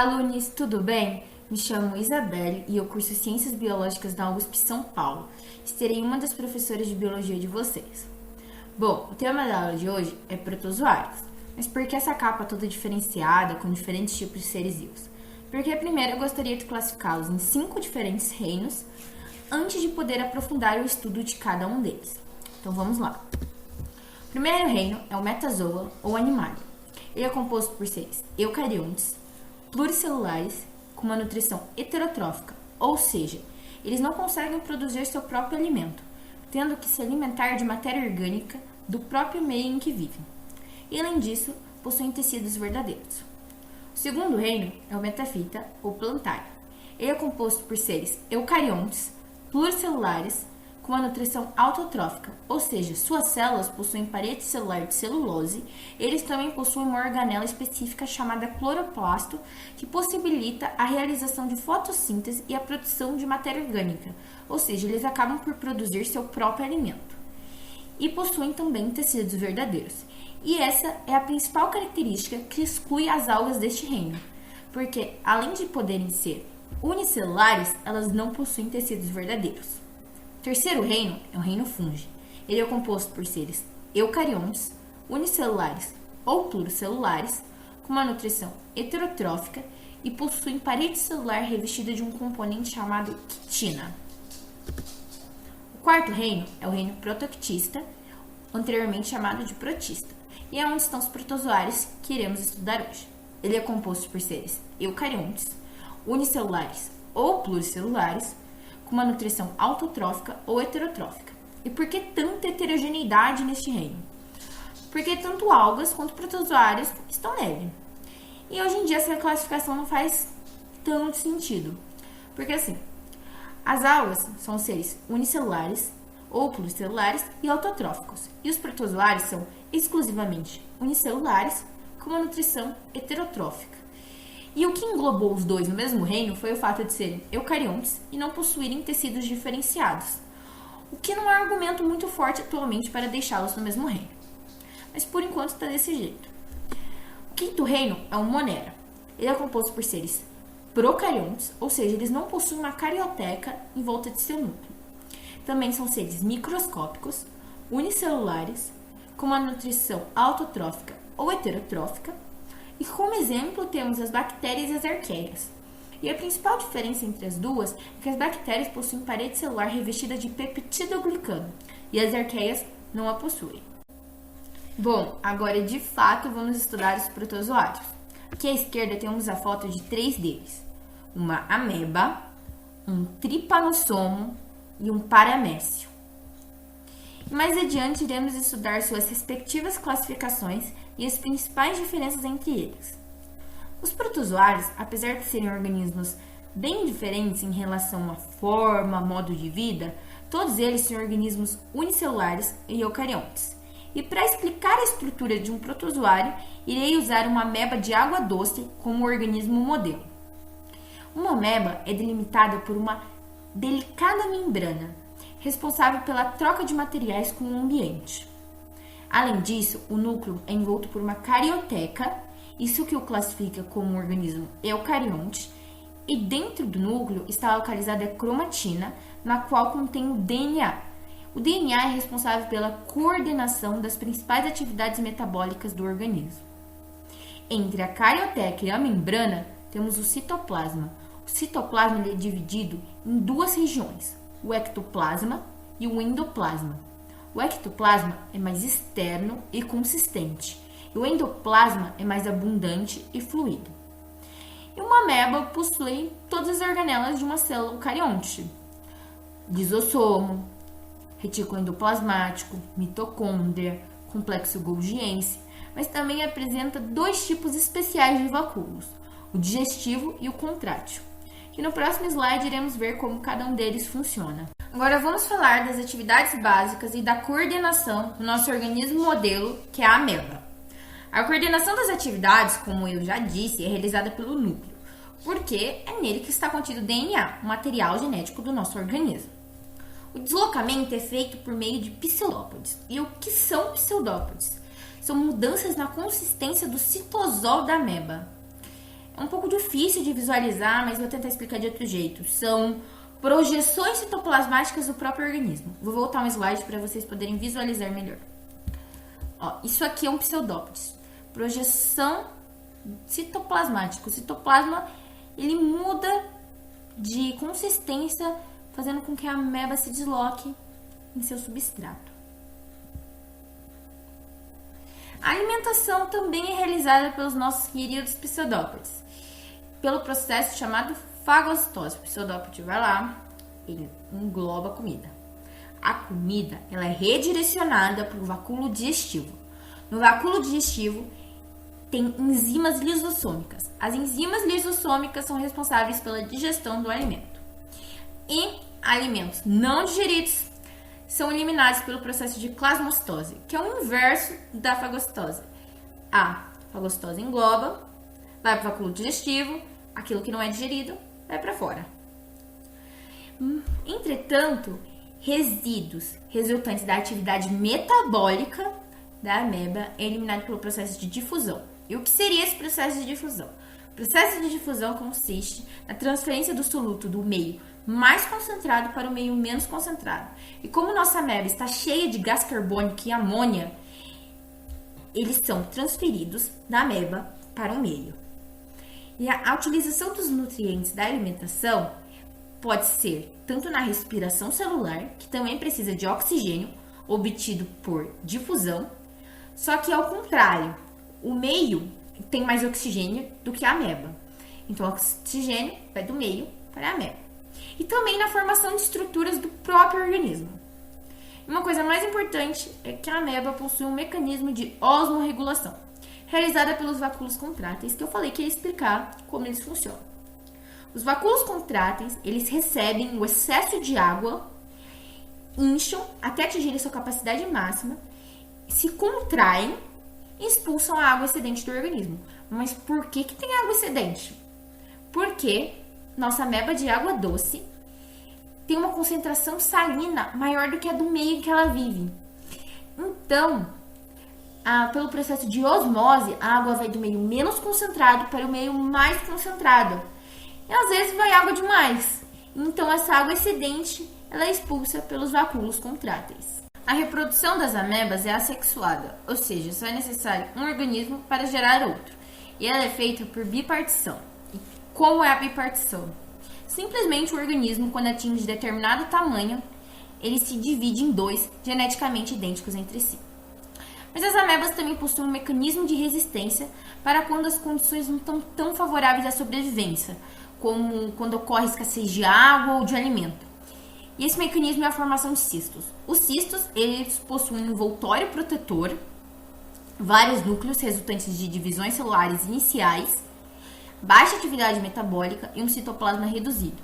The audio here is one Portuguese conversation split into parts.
Olá, alunos, tudo bem? Me chamo Isabelle e eu curso Ciências Biológicas na USP São Paulo. Serei uma das professoras de Biologia de vocês. Bom, o tema da aula de hoje é protozoários. Mas por que essa capa toda diferenciada com diferentes tipos de seres vivos? Porque primeiro eu gostaria de classificá-los em 5 diferentes reinos antes de poder aprofundar o estudo de cada um deles. Então vamos lá. O primeiro reino é o metazoa ou animália. Ele é composto por seres eucariontes, pluricelulares, com uma nutrição heterotrófica, ou seja, eles não conseguem produzir seu próprio alimento, tendo que se alimentar de matéria orgânica do próprio meio em que vivem. E além disso, possuem tecidos verdadeiros. O segundo reino é o metafita ou plantário. Ele é composto por seres eucariontes, pluricelulares, com uma nutrição autotrófica, ou seja, suas células possuem parede celular de celulose. Eles também possuem uma organela específica chamada cloroplasto, que possibilita a realização de fotossíntese e a produção de matéria orgânica, ou seja, eles acabam por produzir seu próprio alimento. E possuem também tecidos verdadeiros. E essa é a principal característica que exclui as algas deste reino, porque além de poderem ser unicelulares, elas não possuem tecidos verdadeiros. O terceiro reino é o reino fungi. Ele é composto por seres eucariontes, unicelulares ou pluricelulares, com uma nutrição heterotrófica e possuem parede celular revestida de um componente chamado quitina. O quarto reino é o reino protoctista, anteriormente chamado de protista, e é onde estão os protozoários que iremos estudar hoje. Ele é composto por seres eucariontes, unicelulares ou pluricelulares, com uma nutrição autotrófica ou heterotrófica. E por que tanta heterogeneidade neste reino? Porque tanto algas quanto protozoários estão nele. E hoje em dia essa classificação não faz tanto sentido. Porque assim, as algas são seres unicelulares ou pluricelulares e autotróficos. E os protozoários são exclusivamente unicelulares com uma nutrição heterotrófica. E o que englobou os dois no mesmo reino foi o fato de serem eucariontes e não possuírem tecidos diferenciados, o que não é um argumento muito forte atualmente para deixá-los no mesmo reino. Mas por enquanto está desse jeito. O quinto reino é o monera. Ele é composto por seres procariontes, ou seja, eles não possuem uma carioteca em volta de seu núcleo. Também são seres microscópicos, unicelulares, com uma nutrição autotrófica ou heterotrófica. E como exemplo temos as bactérias e as arqueias. E a principal diferença entre as duas é que as bactérias possuem parede celular revestida de peptidoglicano e as arqueias não a possuem. Bom, agora de fato vamos estudar os protozoários. Aqui à esquerda temos a foto de 3 deles: uma ameba, um trypanossomo e um paramécio. Mais adiante iremos estudar suas respectivas classificações e as principais diferenças entre eles. Os protozoários, apesar de serem organismos bem diferentes em relação à forma, modo de vida, todos eles são organismos unicelulares e eucariontes. E para explicar a estrutura de um protozoário, irei usar uma ameba de água doce como organismo modelo. Uma ameba é delimitada por uma delicada membrana, responsável pela troca de materiais com o ambiente. Além disso, o núcleo é envolto por uma carioteca, isso que o classifica como um organismo eucarionte, e dentro do núcleo está localizada a cromatina, na qual contém o DNA. O DNA é responsável pela coordenação das principais atividades metabólicas do organismo. Entre a carioteca e a membrana, temos o citoplasma. O citoplasma é dividido em 2 regiões: o ectoplasma e o endoplasma. O ectoplasma é mais externo e consistente, e o endoplasma é mais abundante e fluido. E uma ameba possui todas as organelas de uma célula eucarionte: lisossomo, retículo endoplasmático, mitocôndria, complexo golgiense, mas também apresenta 2 tipos especiais de vacúolos: o digestivo e o contrátil, que no próximo slide iremos ver como cada um deles funciona. Agora vamos falar das atividades básicas e da coordenação do nosso organismo modelo, que é a ameba. A coordenação das atividades, como eu já disse, é realizada pelo núcleo, porque é nele que está contido o DNA, o material genético do nosso organismo. O deslocamento é feito por meio de pseudópodes. E o que são pseudópodes? São mudanças na consistência do citosol da ameba. É um pouco difícil de visualizar, mas vou tentar explicar de outro jeito. São projeções citoplasmáticas do próprio organismo. Vou voltar um slide para vocês poderem visualizar melhor. Ó, isso aqui é um pseudópodes. Projeção citoplasmática. O citoplasma, ele muda de consistência, fazendo com que a ameba se desloque em seu substrato. A alimentação também é realizada pelos nossos queridos pseudópodes, pelo processo chamado fagocitose. O pseudópode vai lá, ele engloba a comida. A comida, ela é redirecionada para o vacúolo digestivo. No vacúolo digestivo tem enzimas lisossômicas. As enzimas lisossômicas são responsáveis pela digestão do alimento. E alimentos não digeridos são eliminados pelo processo de plasmocitose, que é o inverso da fagocitose. A fagocitose engloba, vai para o vacúolo digestivo, aquilo que não é digerido vai para fora. Entretanto, resíduos resultantes da atividade metabólica da ameba é eliminado pelo processo de difusão. E o que seria esse processo de difusão? O processo de difusão consiste na transferência do soluto do meio mais concentrado para o meio menos concentrado. E como nossa ameba está cheia de gás carbônico e amônia, eles são transferidos da ameba para o meio. E a utilização dos nutrientes da alimentação pode ser tanto na respiração celular, que também precisa de oxigênio obtido por difusão, só que ao contrário, o meio tem mais oxigênio do que a ameba. Então, o oxigênio vai do meio para a ameba. E também na formação de estruturas do próprio organismo. Uma coisa mais importante é que a ameba possui um mecanismo de osmorregulação, realizada pelos vacúolos contráteis, que eu falei que ia explicar como eles funcionam. Os vacúolos contráteis, eles recebem o excesso de água, incham até atingirem sua capacidade máxima, se contraem e expulsam a água excedente do organismo. Mas por que tem água excedente? Porque nossa ameba de água doce tem uma concentração salina maior do que a do meio em que ela vive. Então, pelo processo de osmose, a água vai do meio menos concentrado para o meio mais concentrado. E às vezes vai água demais. Então, essa água excedente ela é expulsa pelos vacúolos contráteis. A reprodução das amebas é assexuada, ou seja, só é necessário um organismo para gerar outro. E ela é feita por bipartição. E como é a bipartição? Simplesmente o organismo, quando atinge determinado tamanho, ele se divide em dois geneticamente idênticos entre si. Mas as amebas também possuem um mecanismo de resistência para quando as condições não estão tão favoráveis à sobrevivência, como quando ocorre escassez de água ou de alimento. E esse mecanismo é a formação de cistos. Os cistos, eles possuem um envoltório protetor, vários núcleos resultantes de divisões celulares iniciais, baixa atividade metabólica e um citoplasma reduzido.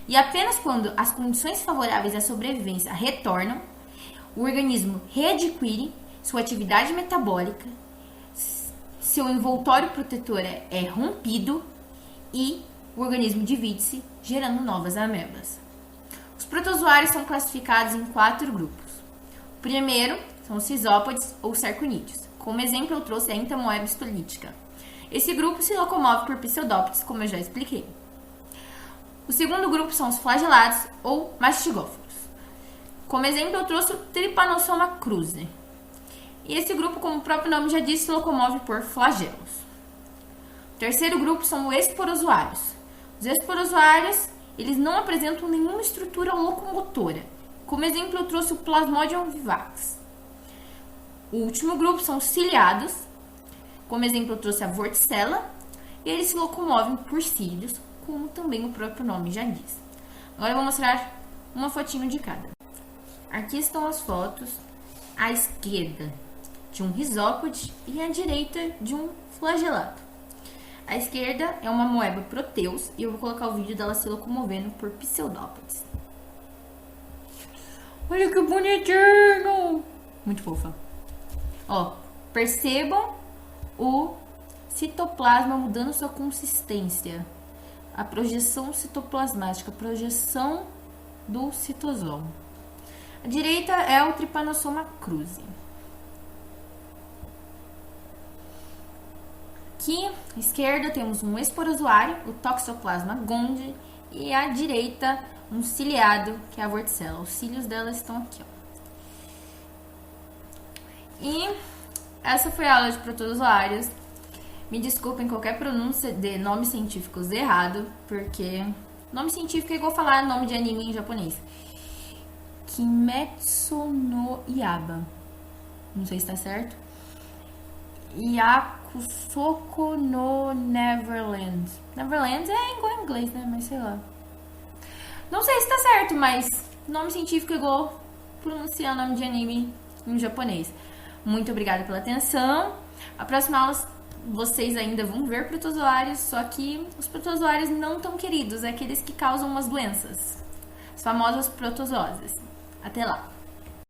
E apenas quando as condições favoráveis à sobrevivência retornam, o organismo readquire sua atividade metabólica, seu envoltório protetor é rompido e o organismo divide-se, gerando novas amebas. Os protozoários são classificados em 4 grupos. O primeiro são os cisópodes ou sarconídeos. Como exemplo, eu trouxe a Entamoeba histolítica. Esse grupo se locomove por pseudópodes, como eu já expliquei. O segundo grupo são os flagelados ou mastigóforos. Como exemplo, eu trouxe o Trypanosoma cruzi. E esse grupo, como o próprio nome já diz, se locomove por flagelos. O terceiro grupo são os esporozoários. Os esporozoários, eles não apresentam nenhuma estrutura locomotora. Como exemplo, eu trouxe o Plasmodium vivax. O último grupo são os ciliados. Como exemplo, eu trouxe a vorticella. E eles se locomovem por cílios, como também o próprio nome já diz. Agora eu vou mostrar uma fotinho de cada. Aqui estão as fotos. À esquerda de um risópode e à direita de um flagelado. À esquerda é uma moeba proteus e eu vou colocar o vídeo dela se locomovendo por pseudópodes. Olha que bonitinho! Muito fofa. Ó, percebam o citoplasma mudando sua consistência. A projeção citoplasmática, a projeção do citosol. A direita é o Trypanosoma cruzi. Aqui, à esquerda, temos um esporozoário, o Toxoplasma gondii, e à direita, um ciliado, que é a Vorticella. Os cílios dela estão aqui, ó. E essa foi a aula de protozoários. Me desculpem qualquer pronúncia de nomes científicos errado, porque nome científico é igual falar nome de anime em japonês. Kimetsu no Yaiba. Não sei se tá certo. Yakusoko no Neverland. Neverland é igual em inglês, né? Mas sei lá. Não sei se tá certo, mas nome científico é igual pronunciar nome de anime em japonês. Muito obrigada pela atenção. A próxima aula vocês ainda vão ver protozoários, só que os protozoários não tão queridos, é aqueles que causam umas doenças. As famosas protozooses. Até lá!